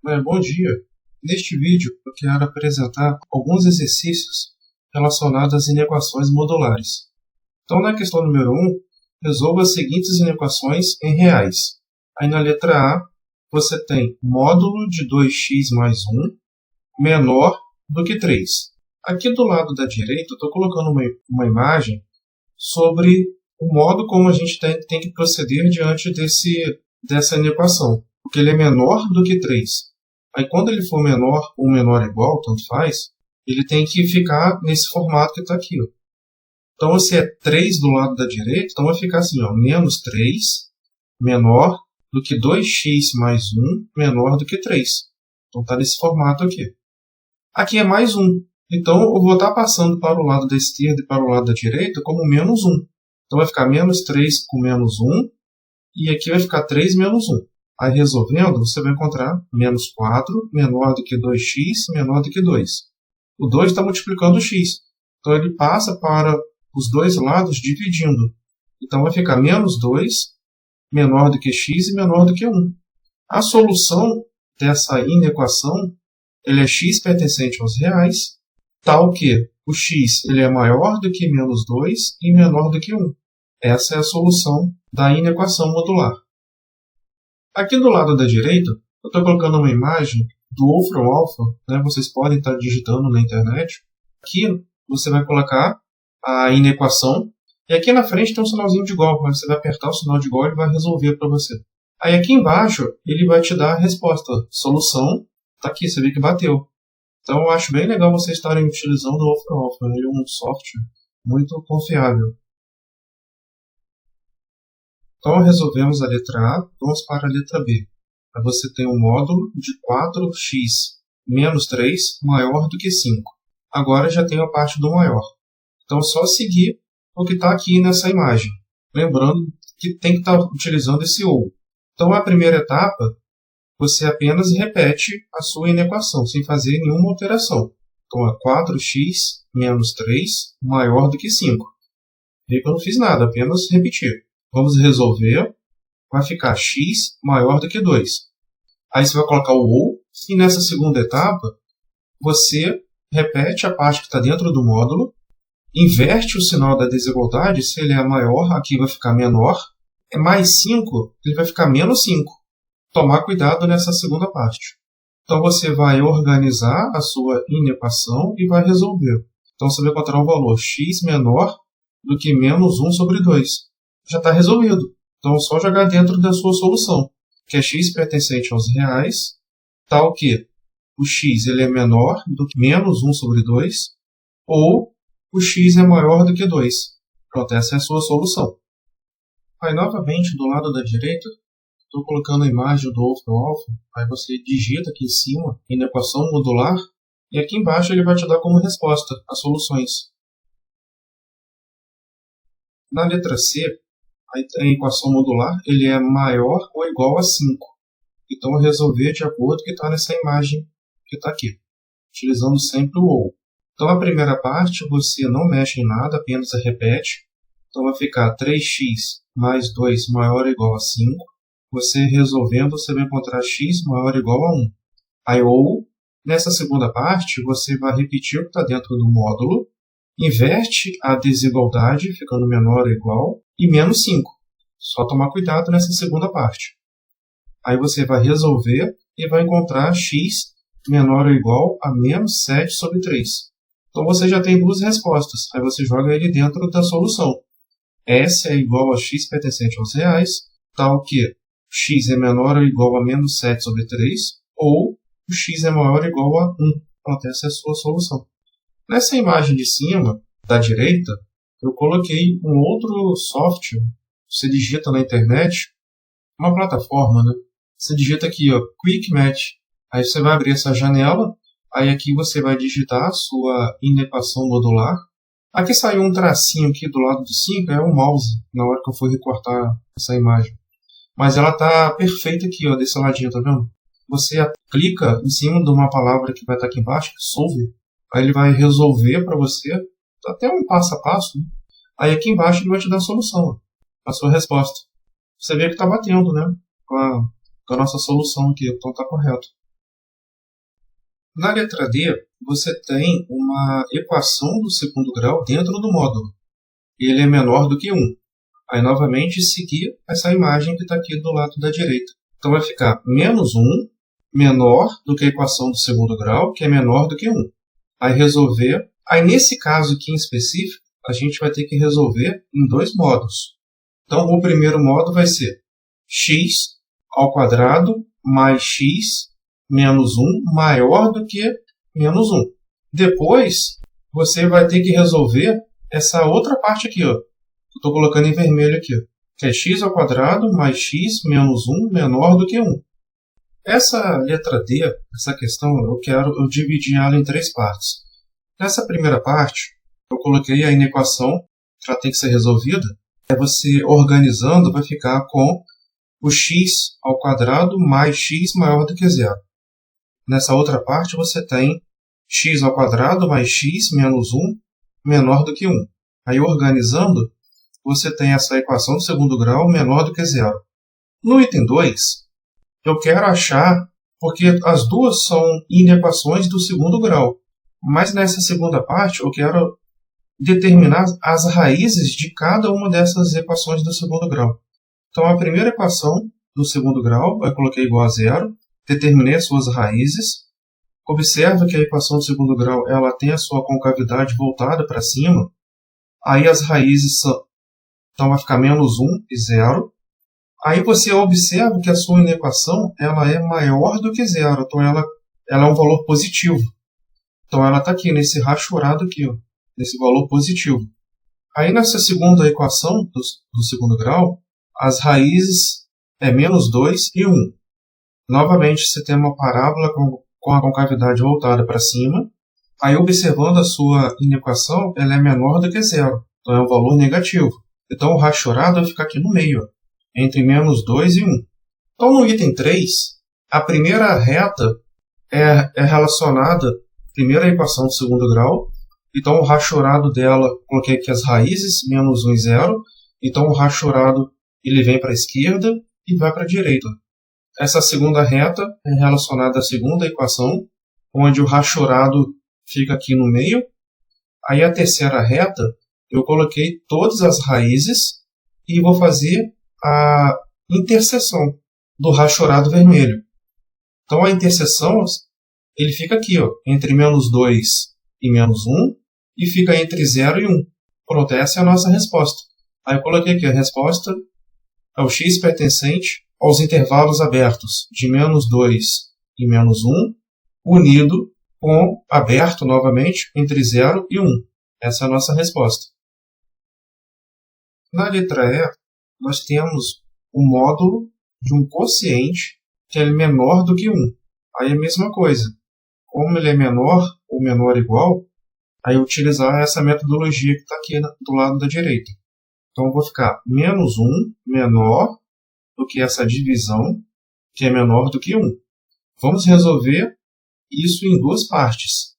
Bom dia! Neste vídeo eu quero apresentar alguns exercícios relacionados às inequações modulares. Então, na questão número 1, resolva as seguintes inequações em reais. Aí na letra A, você tem módulo de 2x mais 1 menor do que 3. Aqui do lado da direita, eu estou colocando uma imagem sobre o modo como a gente tem que proceder diante dessa inequação, porque ele é menor do que 3. Aí quando ele for menor ou menor igual, tanto faz, ele tem que ficar nesse formato que está aqui. Ó. Então, se é 3 do lado da direita, então vai ficar assim, ó, menos 3 menor do que 2x mais 1 menor do que 3. Então está nesse formato aqui. Aqui é mais 1. Então eu vou estar passando para o lado da esquerda e para o lado da direita como menos 1. Então vai ficar menos 3 com menos 1. E aqui vai ficar 3 menos 1. Aí resolvendo, você vai encontrar menos 4 menor do que 2x menor do que 2. O 2 está multiplicando o x. Então ele passa para os dois lados dividindo. Então vai ficar menos 2 menor do que x e menor do que 1. A solução dessa inequação ele é x pertencente aos reais, tal que o x ele é maior do que menos 2 e menor do que 1. Essa é a solução da inequação modular. Aqui do lado da direita, eu estou colocando uma imagem do Wolfram Alpha, né? Vocês podem estar digitando na internet. Aqui você vai colocar a inequação, e aqui na frente tem um sinalzinho de igual, você vai apertar o sinal de igual e ele vai resolver para você. Aí aqui embaixo, ele vai te dar a resposta. Solução, está aqui, você vê que bateu. Então eu acho bem legal vocês estarem utilizando o Wolfram Alpha, ele é um software muito confiável. Então, resolvemos a letra A, vamos para a letra B. Aí você tem um módulo de 4x menos 3 maior do que 5. Agora já tem a parte do maior. Então, é só seguir o que está aqui nessa imagem. Lembrando que tem que estar utilizando esse OU. Então, a primeira etapa, você apenas repete a sua inequação, sem fazer nenhuma alteração. Então, é 4x menos 3 maior do que 5. Vê que eu não fiz nada, apenas repetir. Vamos resolver, vai ficar x maior do que 2. Aí você vai colocar o OU, e nessa segunda etapa, você repete a parte que está dentro do módulo, inverte o sinal da desigualdade, se ele é maior, aqui vai ficar menor, é mais 5, ele vai ficar menos 5. Tomar cuidado nessa segunda parte. Então você vai organizar a sua inequação e vai resolver. Então você vai encontrar o valor x menor do que menos 1 sobre 2. Já está resolvido. Então é só jogar dentro da sua solução, que é x pertencente aos reais, tal que o x ele é menor do que menos 1 sobre 2, ou o x é maior do que 2. Pronto, essa é a sua solução. Aí novamente do lado da direita, estou colocando a imagem do Wolfram Alpha, aí você digita aqui em cima, inequação modular, e aqui embaixo ele vai te dar como resposta as soluções. Na letra C, a equação modular ele é maior ou igual a 5. Então, eu resolver de acordo com o que está nessa imagem que está aqui, utilizando sempre o OU. Então, a primeira parte, você não mexe em nada, apenas repete. Então, vai ficar 3x mais 2 maior ou igual a 5. Você resolvendo, você vai encontrar x maior ou igual a 1. Aí, OU, nessa segunda parte, você vai repetir o que está dentro do módulo, inverte a desigualdade, ficando menor ou igual, e menos 5. Só tomar cuidado nessa segunda parte. Aí você vai resolver e vai encontrar x menor ou igual a menos 7 sobre 3. Então você já tem duas respostas. Aí você joga ele dentro da solução. S é igual a x pertencente aos reais, tal que x é menor ou igual a menos 7 sobre 3, ou o x é maior ou igual a 1. Pronto, essa é a sua solução. Nessa imagem de cima, da direita, eu coloquei um outro software. Você digita na internet, uma plataforma, né? Você digita aqui, ó, Quick Match. Aí você vai abrir essa janela, aí aqui você vai digitar a sua inequação modular. Aqui saiu um tracinho aqui do lado do 5, é o mouse, na hora que eu for recortar essa imagem. Mas ela está perfeita aqui, ó, desse ladinho, tá vendo? Você clica em cima de uma palavra que vai estar aqui embaixo, solve. Aí ele vai resolver para você, até um passo a passo. Né? Aí aqui embaixo ele vai te dar a solução, a sua resposta. Você vê que está batendo, né? Com a nossa solução aqui, então está correto. Na letra D, você tem uma equação do segundo grau dentro do módulo. Ele é menor do que 1. Aí, novamente, seguir essa imagem que está aqui do lado da direita. Então, vai ficar menos 1 menor do que a equação do segundo grau, que é menor do que 1. Aí, resolver. Aí, nesse caso aqui em específico, a gente vai ter que resolver em dois modos. Então, o primeiro modo vai ser x ao quadrado mais x menos 1 maior do que menos 1. Depois, você vai ter que resolver essa outra parte aqui, ó. Estou colocando em vermelho aqui, ó, que é x ao quadrado mais x menos 1 menor do que 1. Essa letra D, essa questão, eu dividi ela em três partes. Nessa primeira parte, eu coloquei a inequação que ela tem que ser resolvida. Você organizando vai ficar com o x ao quadrado mais x maior do que zero. Nessa outra parte você tem x ao quadrado mais x menos 1 menor do que 1. Aí organizando, você tem essa equação do segundo grau menor do que zero. No item 2, eu quero achar, porque as duas são inequações do segundo grau, mas nessa segunda parte eu quero determinar as raízes de cada uma dessas equações do segundo grau. Então, a primeira equação do segundo grau, eu coloquei igual a zero, determinei as suas raízes. Observa que a equação do segundo grau ela tem a sua concavidade voltada para cima. Aí as raízes são, então vai ficar menos 1 e 0. Aí você observa que a sua inequação ela é maior do que zero, então ela é um valor positivo. Então ela está aqui nesse rachurado aqui, ó, nesse valor positivo. Aí nessa segunda equação do segundo grau, as raízes é menos 2 e 1. Novamente você tem uma parábola com a concavidade voltada para cima. Aí observando a sua inequação, ela é menor do que zero, então é um valor negativo. Então o rachurado vai ficar aqui no meio, ó, entre menos 2 e 1. Então no item 3, a primeira reta é relacionada à primeira equação do segundo grau. Então o rachurado dela, coloquei aqui as raízes, menos 1 e 0. Então o rachurado ele vem para a esquerda e vai para a direita. Essa segunda reta é relacionada à segunda equação, onde o rachurado fica aqui no meio. Aí a terceira reta, eu coloquei todas as raízes e vou fazer a interseção do rachurado vermelho. Então a interseção ele fica aqui, ó, entre menos 2 e menos 1 e fica entre 0 e 1. Pronto, essa é a nossa resposta. Aí eu coloquei aqui a resposta é o x pertencente aos intervalos abertos de menos 2 e menos 1, unido com aberto novamente entre 0 e 1. Essa é a nossa resposta. Na letra E, nós temos o módulo de um quociente que é menor do que 1. Aí é a mesma coisa. Como ele é menor ou menor igual, aí eu utilizar essa metodologia que está aqui do lado da direita. Então, eu vou ficar menos 1 menor do que essa divisão, que é menor do que 1. Vamos resolver isso em duas partes.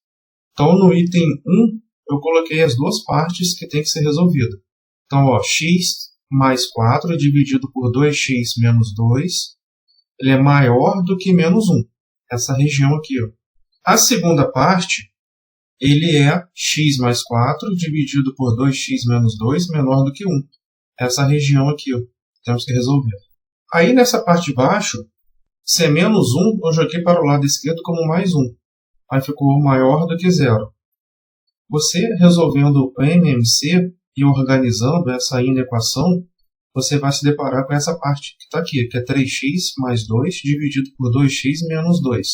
Então, no item 1, eu coloquei as duas partes que tem que ser resolvida. Então, ó, x mais 4 dividido por 2x menos 2, ele é maior do que menos 1. Essa região aqui, ó. A segunda parte, ele é x mais 4 dividido por 2x menos 2 menor do que 1. Essa região aqui, ó, temos que resolver. Aí nessa parte de baixo, se é menos 1, eu joguei para o lado esquerdo como mais 1. Aí ficou maior do que 0. Você resolvendo o MMC e organizando essa inequação, você vai se deparar com essa parte que está aqui, que é 3x mais 2 dividido por 2x menos 2,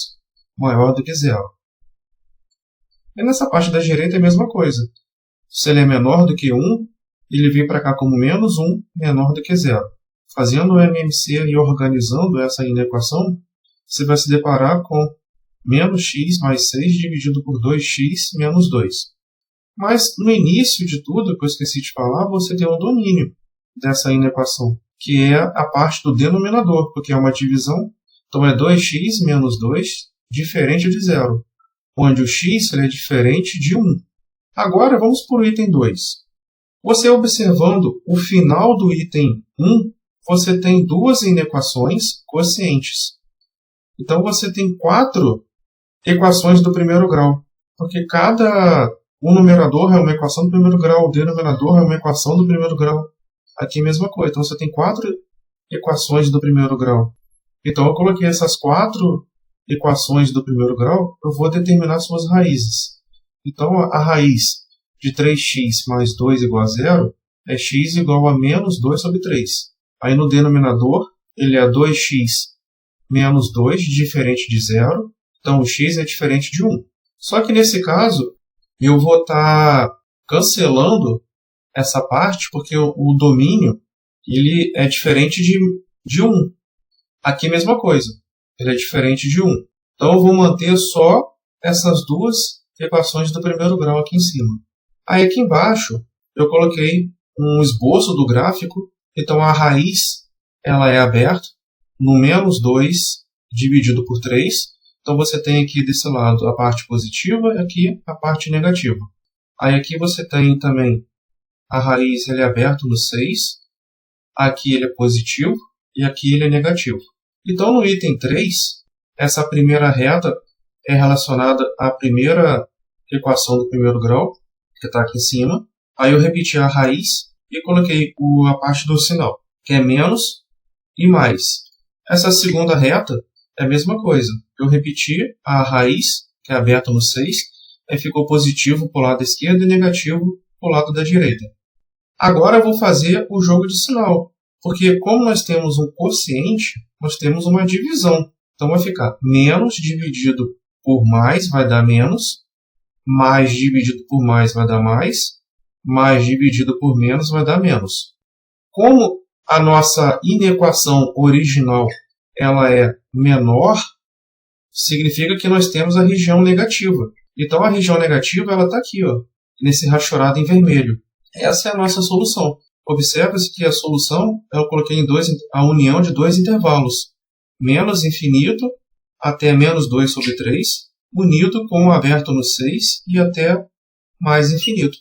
maior do que 0. E nessa parte da direita é a mesma coisa. Se ele é menor do que 1, ele vem para cá como menos 1, menor do que 0. Fazendo o MMC e organizando essa inequação, você vai se deparar com menos x mais 6 dividido por 2x menos 2. Mas no início de tudo, que eu esqueci de falar, você tem um domínio dessa inequação, que é a parte do denominador, porque é uma divisão. Então é 2x menos 2, diferente de 0, onde o x ele é diferente de 1. Agora vamos para o item 2. Você observando o final do item 1, você tem duas inequações quocientes. Então você tem 4 equações do primeiro grau, porque o numerador é uma equação do primeiro grau, o denominador é uma equação do primeiro grau. Aqui a mesma coisa, então você tem 4 equações do primeiro grau. Então eu coloquei essas 4 equações do primeiro grau, eu vou determinar suas raízes. Então a raiz de 3x mais 2 igual a 0 é x igual a menos 2 sobre 3. Aí no denominador ele é 2x menos 2, diferente de 0. Então o x é diferente de 1. Só que nesse caso eu vou estar cancelando essa parte porque o domínio ele é diferente de 1. Aqui a mesma coisa, ele é diferente de 1. Então eu vou manter só essas duas equações do primeiro grau aqui em cima. Aí aqui embaixo eu coloquei um esboço do gráfico, então a raiz ela é aberta no menos 2 dividido por 3. Então você tem aqui desse lado a parte positiva e aqui a parte negativa. Aí aqui você tem também a raiz ele é aberto no 6, aqui ele é positivo e aqui ele é negativo. Então no item 3, essa primeira reta é relacionada à primeira equação do primeiro grau, que está aqui em cima. Aí eu repeti a raiz e coloquei a parte do sinal, que é menos e mais. Essa segunda reta é a mesma coisa. Eu repeti a raiz, que é aberta no 6, aí ficou positivo para o lado esquerdo e negativo para o lado da direita. Agora eu vou fazer o jogo de sinal, porque como nós temos um quociente, nós temos uma divisão. Então vai ficar menos dividido por mais vai dar menos, mais dividido por mais vai dar mais dividido por menos vai dar menos. Como a nossa inequação original ela é menor, significa que nós temos a região negativa. Então a região negativa ela está aqui, ó, nesse rachorado em vermelho. Essa é a nossa solução. Observa-se que a solução eu coloquei a união de dois intervalos. Menos infinito até menos 2 sobre 3, unido com o aberto no 6 e até mais infinito.